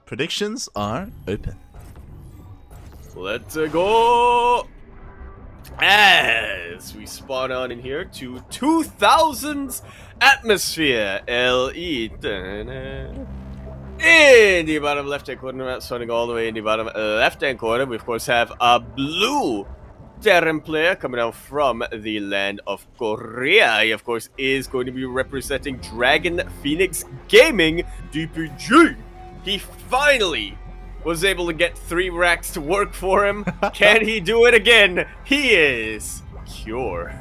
Predictions are open. Let's go! As we spawn on in here to 2000's Atmosphere LE. In the bottom left-hand corner, starting all the way in the bottom left-hand corner, we of course have a blue Terran player coming out from the land of Korea. He of course is going to be representing Dragon Phoenix Gaming DPG. He finally was able to get 3 racks to work for him. Can he do it again? He is Cure.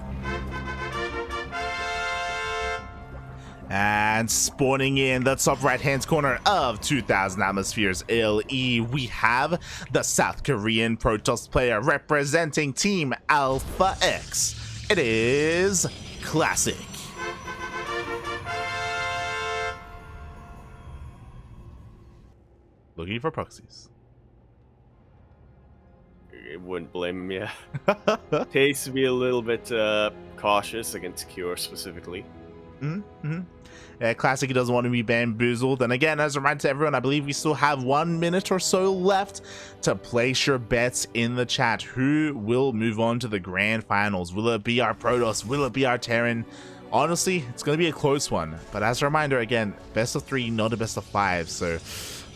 And spawning in the top right-hand corner of 2000 Atmospheres LE, we have the South Korean Protoss player representing Team Alpha X. It is Classic. Looking for proxies. I wouldn't blame him, yeah. Tastes to be a little bit cautious against Cure specifically. Classic doesn't want to be bamboozled. And again, as a reminder to everyone, I believe we still have 1 minute or so left to place your bets in the chat. Who will move on to the grand finals? Will it be our Protoss? Will it be our Terran? Honestly, it's going to be a close one. But as a reminder, again, best of 3, not a best of 5. So,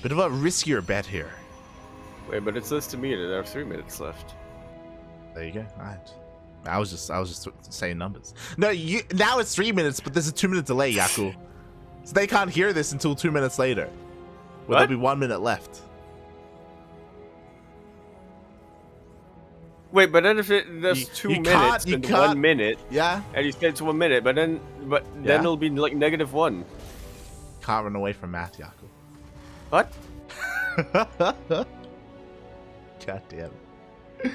bit of a riskier bet here. Wait, but it says to me that there are 3 minutes left. There you go. All right. I was just saying numbers. No, now it's 3 minutes, but there's a 2-minute delay, Yaku. So they can't hear this until 2 minutes later. Well, there'll be 1 minute left. Wait, but then if there's 2 minutes and 1 minute, yeah, and you said it's 1 minute, but then it'll be like -1. Can't run away from math, Yaku. What? God damn it.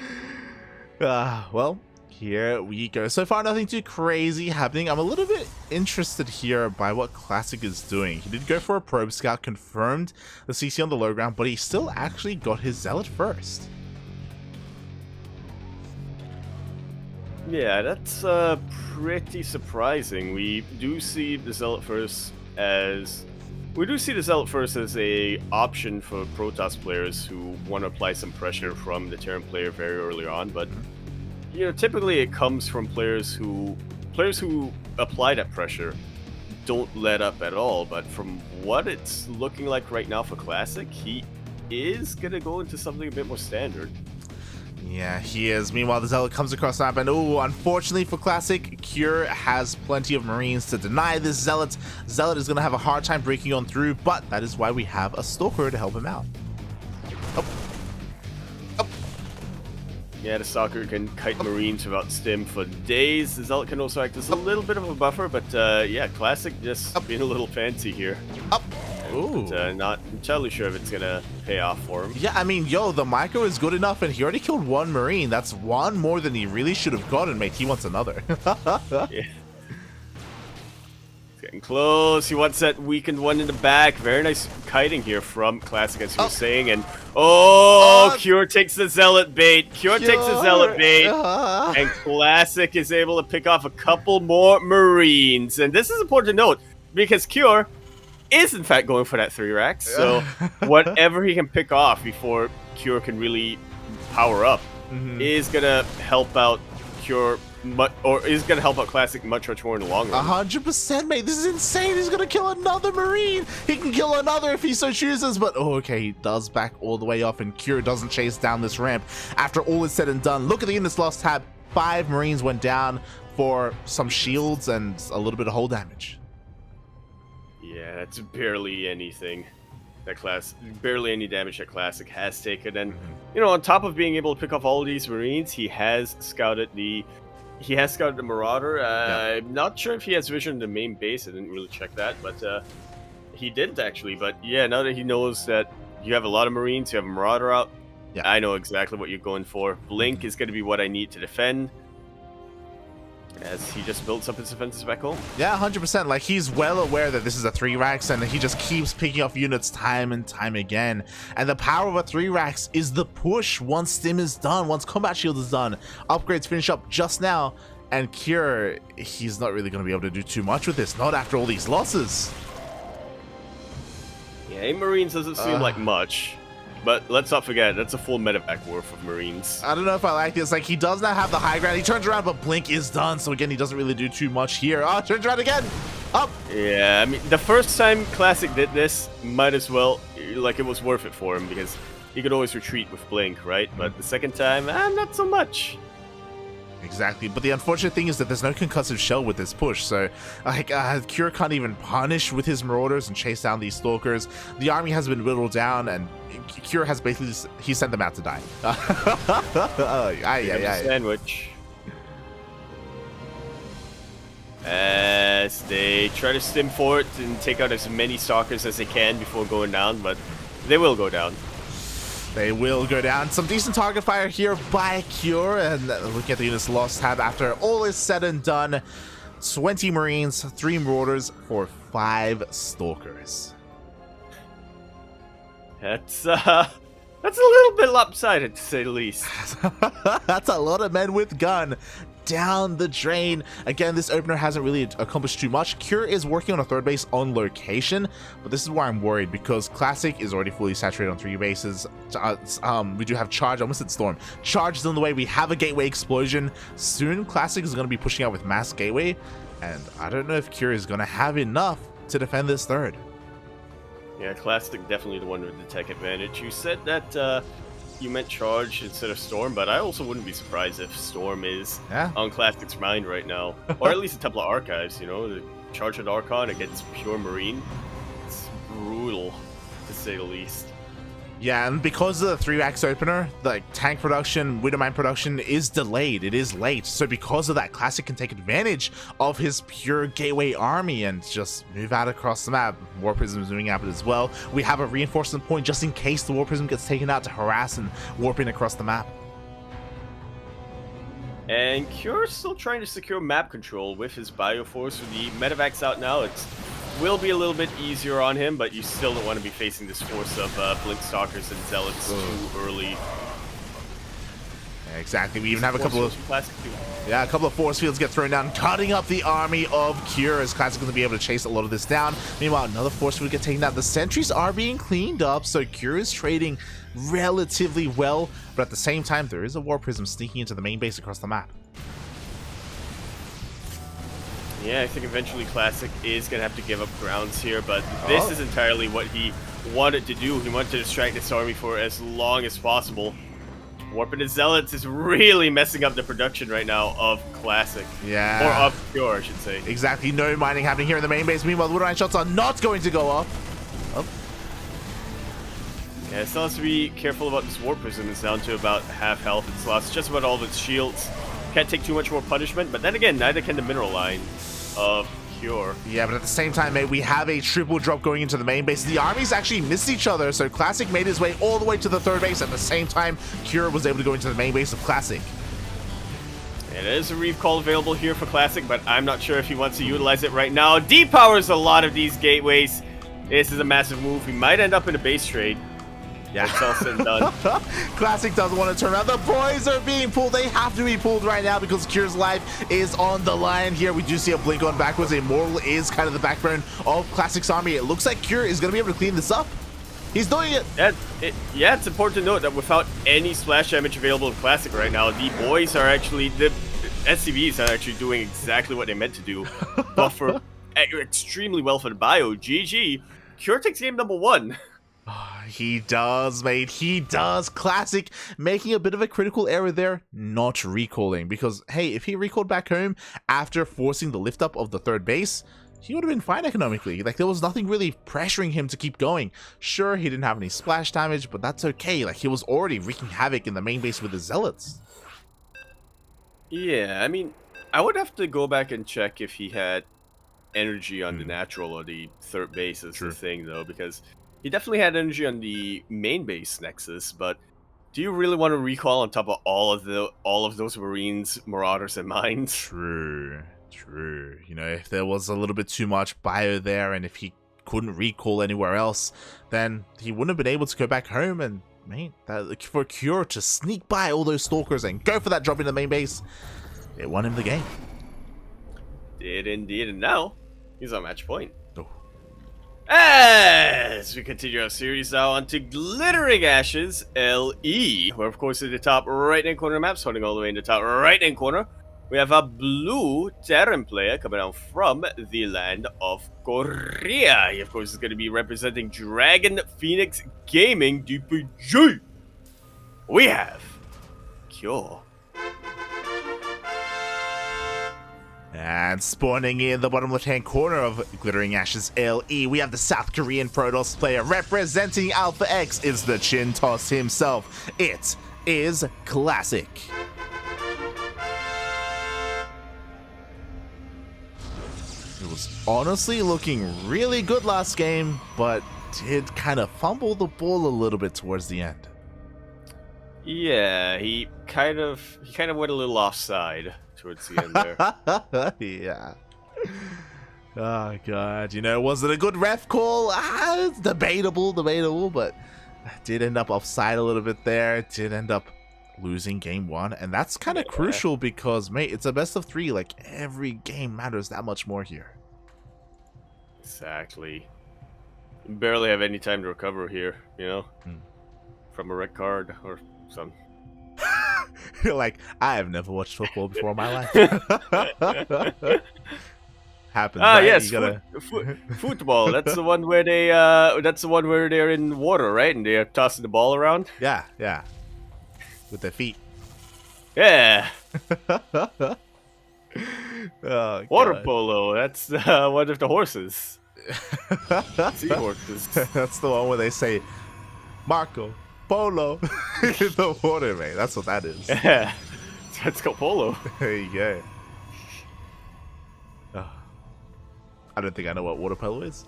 Well, here we go. So far, nothing too crazy happening. I'm a little bit interested here by what Classic is doing. He did go for a probe scout, confirmed the CC on the low ground, but he still actually got his Zealot first. Yeah, that's pretty surprising. We do see the Zealot first as a option for Protoss players who want to apply some pressure from the Terran player very early on, but you know, typically it comes from players who apply that pressure don't let up at all. But from what it's looking like right now for Classic, he is gonna go into something a bit more standard. Yeah, he is. Meanwhile, the Zealot comes across the map, and unfortunately for Classic, Cure has plenty of Marines to deny this Zealot. Zealot is going to have a hard time breaking on through, but that is why we have a Stalker to help him out. Yeah, the Stalker can kite Marines without stim for days. The Zealot can also act as a little bit of a buffer, but yeah, Classic just being a little fancy here. But, not entirely sure if it's gonna pay off for him. Yeah, I mean, the micro is good enough, and he already killed 1 Marine. That's 1 more than he really should have gotten, mate. He wants another. Yeah. It's getting close. He wants that weakened one in the back. Very nice kiting here from Classic, as he was saying. And Cure takes the Zealot bait. Cure takes the Zealot bait. And Classic is able to pick off a couple more Marines. And this is important to note, because Cure is in fact going for that 3 racks, so whatever he can pick off before Cure can really power up is gonna help out Cure, is gonna help out Classic much more in the long run. 100%, mate. This is insane. He's gonna kill another Marine. He can kill another if he so chooses, but okay, he does back all the way up, and Cure doesn't chase down this ramp. After all is said and done, look at the units lost tab. 5 Marines went down for some shields and a little bit of hull damage. Yeah, that's barely anything. Barely any damage that Classic has taken, and you know, on top of being able to pick off all of these Marines, he has scouted the Marauder. I'm not sure if he has vision in the main base. I didn't really check that, but he didn't actually. But yeah, now that he knows that you have a lot of Marines, you have a Marauder out, I know exactly what you're going for. Blink is going to be what I need to defend, as he just builds up his defenses back home. Yeah, 100%. Like, he's well aware that this is a 3 racks, and he just keeps picking off units time and time again. And the power of a 3 racks is the push once stim is done, once combat shield is done. Upgrades finish up just now, and Cure, he's not really going to be able to do too much with this, not after all these losses. Yeah, Yeah, 8 Marines doesn't seem like much. But let's not forget, that's a full medevac worth of Marines. I don't know if I like this. Like, he does not have the high ground. He turns around, but Blink is done. So again, he doesn't really do too much here. Oh, turns around again. Up. Yeah, I mean, the first time Classic did this, might as well, like, it was worth it for him because he could always retreat with Blink, right? But the second time, not so much. Exactly, but the unfortunate thing is that there's no concussive shell with this push, so like Cure can't even punish with his marauders and chase down these stalkers. The army has been whittled down, and Cure has basically he sent them out to die. Sandwich. As they try to stim for it and take out as many stalkers as they can before going down, but they will go down. They will go down. Some decent target fire here by Cure, and looking at the units lost tab after all is said and done. 20 Marines, 3 Marauders for 5 Stalkers. That's a little bit lopsided, to say the least. That's a lot of men with gun down the drain. Again, this opener hasn't really accomplished too much. Cure is working on a 3rd base on location, but this is why I'm worried, because Classic is already fully saturated on 3 bases. We do have Charge, almost at Storm. Charge is on the way. We have a Gateway Explosion. Soon, Classic is going to be pushing out with Mass Gateway, and I don't know if Cure is going to have enough to defend this 3rd. Yeah, Classic definitely the one with the tech advantage. You said that you meant Charge instead of Storm, but I also wouldn't be surprised if Storm is on Classic's mind right now. Or at least the Templar Archives, you know, the Charge at Archon against pure Marine. It's brutal, to say the least. Yeah, and because of the 3-axe opener, the tank production, Widowmine production is delayed. It is late. So because of that, Classic can take advantage of his pure Gateway army and just move out across the map. War Prism is moving out as well. We have a reinforcement point just in case the War Prism gets taken out to harass and warp in across the map. And Cure's still trying to secure map control with his Bioforce. With the Medevacs out now, it will be a little bit easier on him, but you still don't want to be facing this force of Blink Stalkers and Zealots too early. Exactly. We even have a couple of force fields get thrown down, cutting up the army of Cure, as Classic going to be able to chase a lot of this down. Meanwhile, another force field get taken out. The sentries are being cleaned up, so Cure is trading relatively well, but at the same time, there is a War Prism sneaking into the main base across the map. Yeah, I think eventually Classic is going to have to give up grounds here, but this is entirely what he wanted to do. He wanted to distract this army for as long as possible. Warping his Zealots is really messing up the production right now of Classic. Yeah. Or of Cure, I should say. Exactly. No mining happening here in the main base. Meanwhile, the Widowmine shots are not going to go off. Yeah, it still has to be careful about this War Prism. It's down to about half health. It's lost just about all of its shields. Can't take too much more punishment, but then again, neither can the mineral line of Cure. Yeah, but at the same time, mate, we have a triple drop going into the main base. The armies actually missed each other, so Classic made his way all the way to the 3rd base. At the same time, Cure was able to go into the main base of Classic. And there is a Reef Call available here for Classic, but I'm not sure if he wants to utilize it right now. Depowers a lot of these gateways. This is a massive move. We might end up in a base trade. Yeah. It's all said and done. Classic doesn't want to turn around. The boys are being pulled. They have to be pulled right now because Cure's life is on the line here. We do see a blink on backwards. Immortal is kind of the backbone of Classic's army. It looks like Cure is going to be able to clean this up. He's doing it. Yeah, it's important to note that without any splash damage available in Classic right now, the boys are actually, the SCVs are actually doing exactly what they meant to do. Buffer extremely well for the bio. GG. Cure takes game number 1. He does, mate. He does. Classic making a bit of a critical error there, not recalling. Because, hey, if he recalled back home after forcing the lift up of the 3rd base, he would have been fine economically. Like, there was nothing really pressuring him to keep going. Sure, he didn't have any splash damage, but that's okay. Like, he was already wreaking havoc in the main base with the Zealots. Yeah, I mean, I would have to go back and check if he had energy on the natural or the 3rd base is the thing, though, because he definitely had energy on the main base Nexus, but do you really want to recall on top of all of those Marines, Marauders, and Mines? True. You know, if there was a little bit too much bio there, and if he couldn't recall anywhere else, then he wouldn't have been able to go back home. And man, for Cure to sneak by all those stalkers and go for that drop in the main base, it won him the game. Did indeed, and now he's on match point. As we continue our series now onto Glittering Ashes LE, where of course in the top right-hand corner of the map, starting all the way in the top right-hand corner, we have a blue Terran player coming out from the land of Korea. He of course is going to be representing Dragon Phoenix Gaming DPG. We have Kyo. And spawning in the bottom left-hand corner of Glittering Ashes LE, we have the South Korean Protoss player representing Alpha X is the Chin Toss himself. It is Classic. It was honestly looking really good last game, but did kind of fumble the ball a little bit towards the end. Yeah, he kind of went a little offside towards the end there. Yeah. Oh god, you know, was it a good ref call? It's debatable, but did end up offside a little bit there. Did end up losing game 1, and that's kind of crucial because, mate, it's a best of 3. Like, every game matters that much more here. Exactly. You barely have any time to recover here, you know, from a red card or something. You're like, I have never watched football before in my life. Happens. Right? Yes, you gotta... football. That's the one where they they're in water, right? And they're tossing the ball around. Yeah, with their feet. Yeah. Oh, water God. polo. That's one of the horses. Seahorses. That's the one where they say, Marco Polo in the water, mate. That's what that is. Yeah. Let's go polo. There you go. Oh. I don't think I know what water polo is.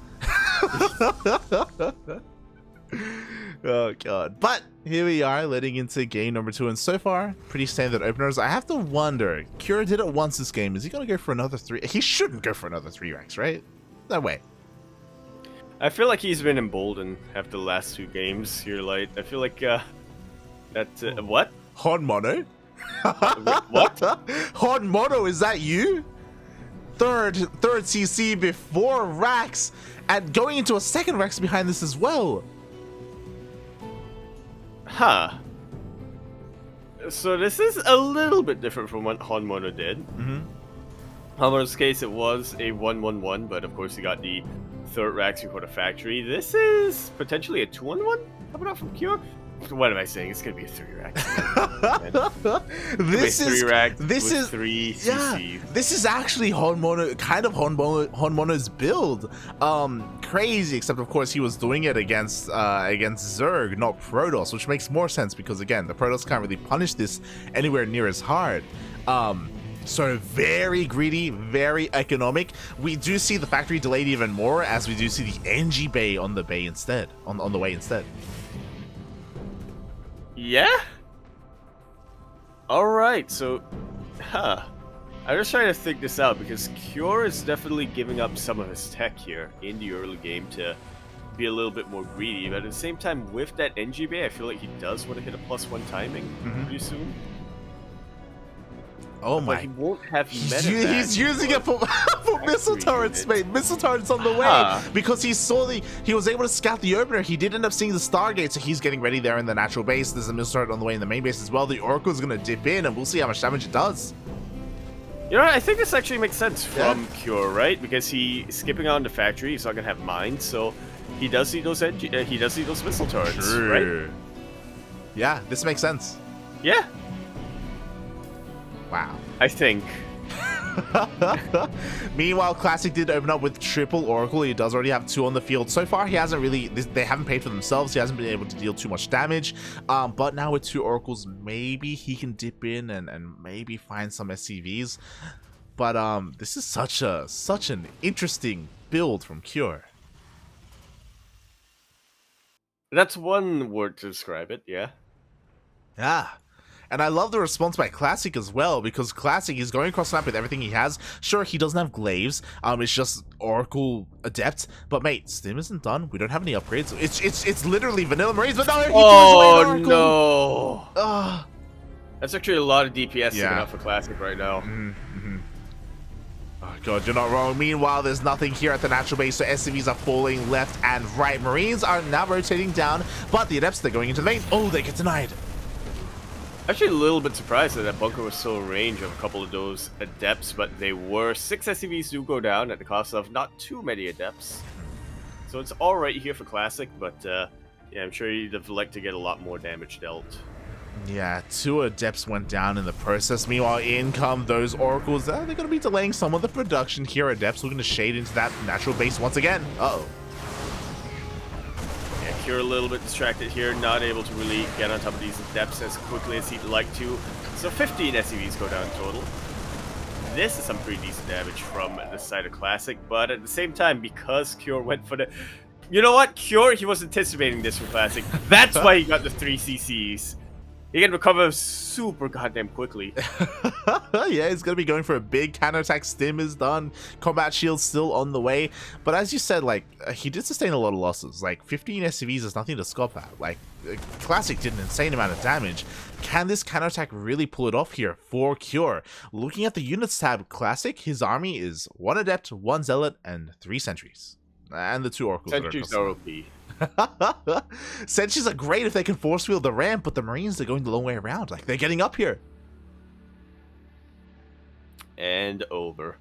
Oh god. But here we are, leading into game number 2, and so far, pretty standard openers. I have to wonder, Kura did it once this game. Is he gonna go for another 3? He shouldn't go for another 3 ranks, right? No way. I feel like he's been emboldened after the last 2 games here, Light. I feel like what? Hon Mono? What? Hon Mono, is that you? Third CC before Rax, and going into a second Rax behind this as well. Huh. So this is a little bit different from what Honmono did. Honmono's case, it was a 1-1-1, but of course he got the third Rax before the factory. This is potentially a 2-1-1 coming out from Cure. What am I saying? It's gonna be a 3 Rax. This is 3 Rax. This is 3 CC. Yeah. This is actually Honmono's build. Crazy, except of course he was doing it against Zerg, not Protoss, which makes more sense because again, the Protoss can't really punish this anywhere near as hard. So very greedy, very economic. We do see the factory delayed even more, as we do see the NG bay on the bay instead, on the way instead. Yeah? Alright, so... I'm just trying to think this out, because Cure is definitely giving up some of his tech here in the early game to be a little bit more greedy, but at the same time, with that NG bay, I feel like he does want to hit a +1 timing pretty soon. Oh but my! he won't have He's using it for missile turrets, mate. Missile turrets on the way because he was able to scout the opener. He did end up seeing the Stargate, so he's getting ready there in the natural base. There's a missile turret on the way in the main base as well. The Oracle's gonna dip in, and we'll see how much damage it does. You know, I think this actually makes sense from Cure, right? Because he's skipping out on the factory. He's not gonna have mines, so he does see those missile turrets, right? Yeah, this makes sense. Yeah. Wow. I think. Meanwhile, Classic did open up with triple Oracle. He does already have 2 on the field. So far, he hasn't really... They haven't paid for themselves. He hasn't been able to deal too much damage. But now with 2 Oracles, maybe he can dip in and maybe find some SCVs. But this is such an interesting build from Cure. That's one word to describe it, yeah. Yeah. And I love the response by Classic as well, because Classic is going across the map with everything he has. Sure, he doesn't have glaives. It's just Oracle Adept. But mate, Stim isn't done. We don't have any upgrades. It's literally Vanilla Marines, but no, he throws away an Oracle. No. That's actually a lot of DPS sticking out for Classic right now. Oh god, you're not wrong. Meanwhile, there's nothing here at the natural base, so SCVs are falling left and right. Marines are now rotating down, but the Adepts, they're going into the main. Oh, they get denied. Actually, a little bit surprised that bunker was still in range of a couple of those Adepts, but they were. 6 SCVs do go down at the cost of not too many Adepts. So it's alright here for Classic, but yeah, I'm sure you'd have liked to get a lot more damage dealt. Yeah, 2 Adepts went down in the process. Meanwhile, in come those Oracles. They're going to be delaying some of the production here. Adepts looking to shade into that natural base once again. Uh-oh. Yeah, Cure a little bit distracted here, not able to really get on top of these Adepts as quickly as he'd like to. So 15 SCVs go down total. This is some pretty decent damage from the side of Classic, but at the same time, because Cure went for the... You know what? Cure, he was anticipating this from Classic. That's why he got the 3 CCs. He can recover super goddamn quickly. Yeah, he's going to be going for a big counterattack. Stim is done. Combat shield's still on the way. But as you said, like, he did sustain a lot of losses. Like, 15 SCVs is nothing to scoff at. Like, Classic did an insane amount of damage. Can this counterattack really pull it off here for Cure? Looking at the units tab, Classic, his army is 1 Adept, 1 Zealot, and 3 Sentries. And the 2 Oracles. Sentries are OP. Sentries are great if they can force field the ramp, but the Marines are going the long way around. Like, they're getting up here. And over.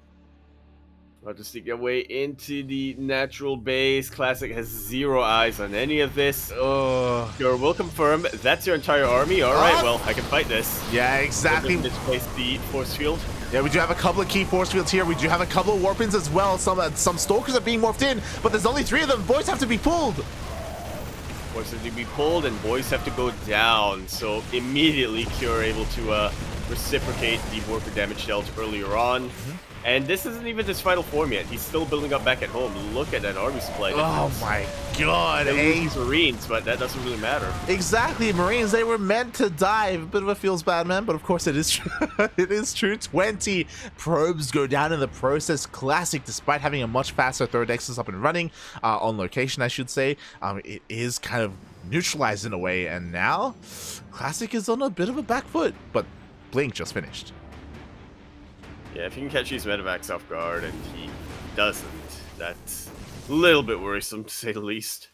About to sneak their way into the natural base. Classic has 0 eyes on any of this. Cure will confirm that's your entire army. Alright, well, I can fight this. Yeah, exactly. Displace the force field. Yeah, we do have a couple of key force fields here. We do have a couple of warpins as well. Some Stalkers are being morphed in, but there's only 3 of them. Boys have to be pulled. Boys have to be pulled, and boys have to go down. So immediately, Cure able to reciprocate the warpin damage dealt earlier on. And this isn't even his final form yet. He's still building up back at home. Look at that army supply. Oh my god. They lose Marines, but that doesn't really matter. Exactly, Marines, they were meant to die. A bit of a feels bad, man, but of course it is true. It is true. 20 probes go down in the process. Classic, despite having a much faster third Nexus up and running, on location, I should say, it is kind of neutralized in a way, and now Classic is on a bit of a back foot, but Blink just finished. Yeah, if you can catch these medevacs off guard, and he doesn't, that's a little bit worrisome, to say the least.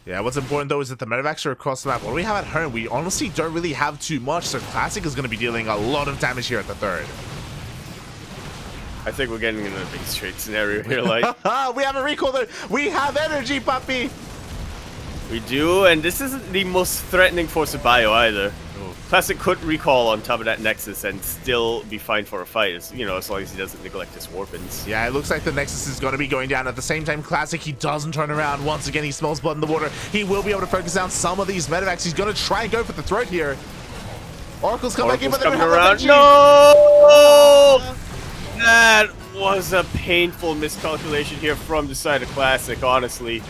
Yeah, what's important, though, is that the medevacs are across the map. What do we have at home? We honestly don't really have too much, so Classic is going to be dealing a lot of damage here at the third. I think we're getting into a big straight scenario here, like... We have a recall, though. We have energy, puppy! We do, and this isn't the most threatening force of bio, either. Classic could recall on top of that Nexus and still be fine for a fight, as long as he doesn't neglect his warpins. Yeah, it looks like the Nexus is going to be going down. At the same time, Classic, he doesn't turn around. Once again, he smells blood in the water. He will be able to focus down some of these medevacs. He's going to try and go for the throat here. Oracles come back in, but they don't have energy. No! That was a painful miscalculation here from the side of Classic, honestly.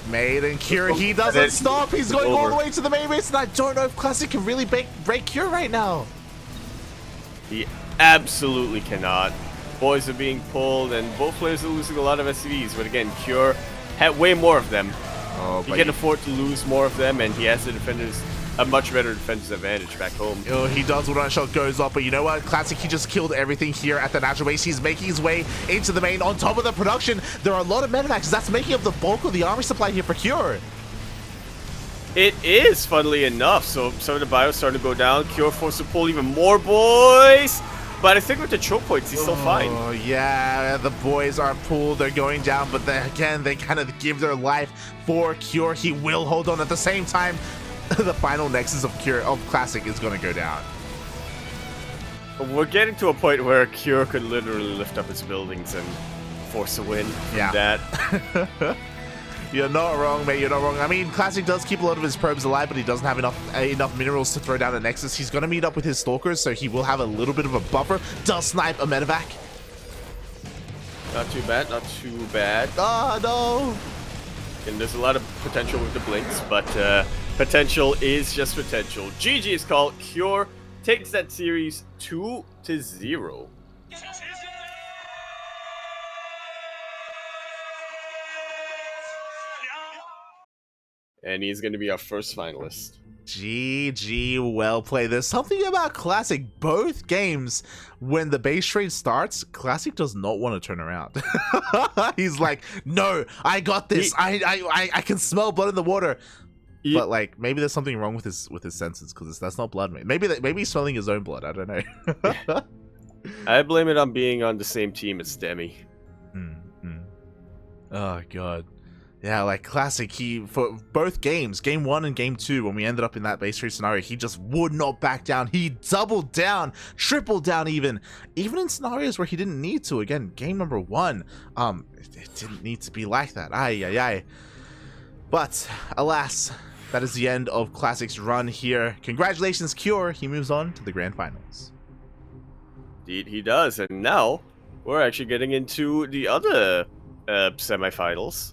Maiden Cure, he doesn't stop. He's going all the way to the main base, and I don't know if Classic can really break Cure right now. He absolutely cannot. Boys are being pulled, and both players are losing a lot of SCVs, but again, Cure had way more of them. He can afford to lose more of them, and he has the defenders a much better defensive advantage back home. Oh, he does when one shot goes off, but you know what? Classic, he just killed everything here at the natural base. He's making his way into the main. On top of the production, there are a lot of medevacs. That's making up the bulk of the army supply here for Cure. It is, funnily enough. So some of the bios starting to go down. Cure forced to pull even more boys. But I think with the choke points, he's still fine. Oh, yeah, the boys are pulled. They're going down, but again, they kind of give their life for Cure. He will hold on at the same time. The final Nexus of Classic is going to go down. We're getting to a point where Cure could literally lift up his buildings and force a win from that. You're not wrong, mate. You're not wrong. I mean, Classic does keep a lot of his probes alive, but he doesn't have enough minerals to throw down a Nexus. He's going to meet up with his Stalkers, so he will have a little bit of a buffer. Does snipe a medevac. Not too bad, not too bad. Oh, no. And there's a lot of potential with the blinks, but potential is just potential. GG is called. Cure takes that series 2-0. And he's going to be our first finalist. GG, well played. There's something about Classic. Both games, when the base trade starts, Classic does not want to turn around. He's like, no, I got this. I can smell blood in the water. But like, maybe there's something wrong with his senses, because that's not blood. Maybe he's smelling his own blood. I don't know. I blame it on being on the same team as Demi. Oh god. Yeah, like Classic, for both games, game 1 and game 2, when we ended up in that base trade scenario, he just would not back down. He doubled down, tripled down even in scenarios where he didn't need to. Again, game number 1, it didn't need to be like that. Ay. But alas, that is the end of Classic's run here. Congratulations, Cure. He moves on to the grand finals. Indeed, he does. And now we're actually getting into the other semifinals.